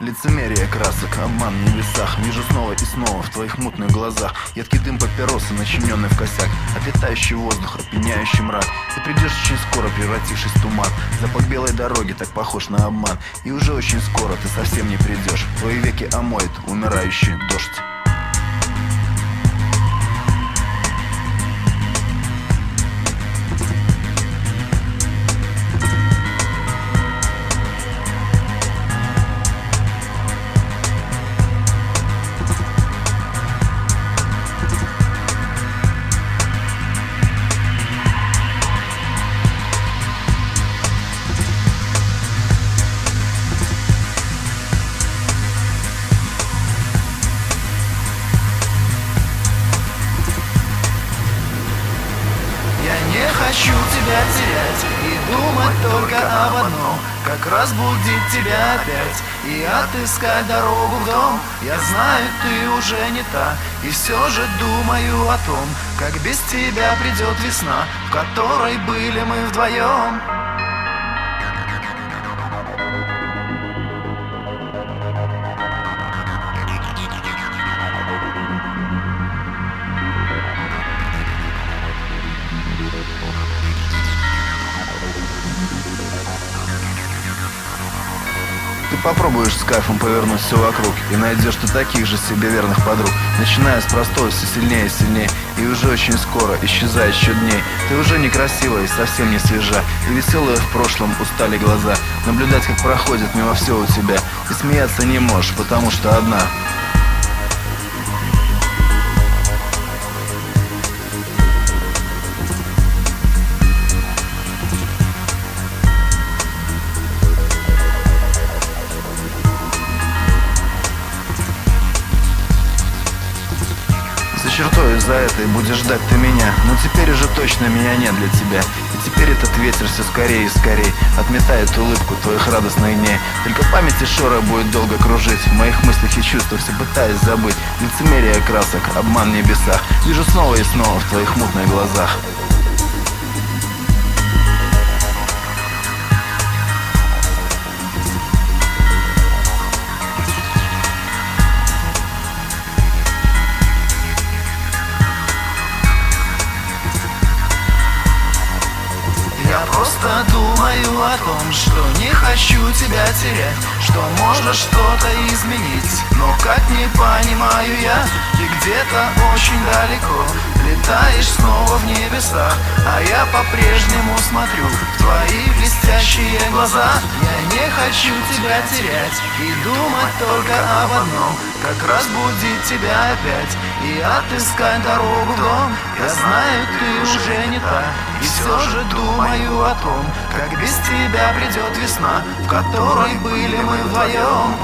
Лицемерие красок, обман в небесах. Вижу снова и снова в твоих мутных глазах едкий дым папиросы, начиненный в косяк, отлетающий воздух, опьяняющий мрак. Ты придешь очень скоро, превратившись в туман. Запах белой дороги так похож на обман. И уже очень скоро ты совсем не придешь. Твои веки омоет умирающий дождь. Не хочу тебя терять и думать только об одном, как разбудить тебя опять и отыскать дорогу в дом. Я знаю, ты уже не та, и все же думаю о том, как без тебя придет весна, в которой были мы вдвоем. Ты попробуешь с кайфом повернуть все вокруг, и найдешь ты таких же себе верных подруг. Начиная с простого, все сильнее и сильнее, и уже очень скоро исчезает еще дней. Ты уже некрасивая и совсем не свежа, и веселые в прошлом устали глаза. Наблюдать, как проходит мимо все у тебя, и смеяться не можешь, потому что одна. За чертой за этой будешь ждать ты меня, но теперь уже точно меня нет для тебя. И теперь этот ветер все скорее и скорее отметает улыбку твоих радостных дней. Только память и шора будет долго кружить в моих мыслях и чувствах, все пытаясь забыть. Лицемерие красок, обман в небесах. Вижу снова и снова в твоих мутных глазах. Я просто думаю о том, что не хочу тебя терять, что можно что-то изменить. Но как не понимаю я, ты где-то очень далеко летаешь снова в небесах, а я по-прежнему смотрю в твои блестящие глаза. Я не хочу тебя терять и думать только об одном, как разбудить тебя опять и отыскать дорогу в дом. Я знаю, ты уже не та, и все же думаю о том, как без тебя придет весна, в которой были мы вдвоем.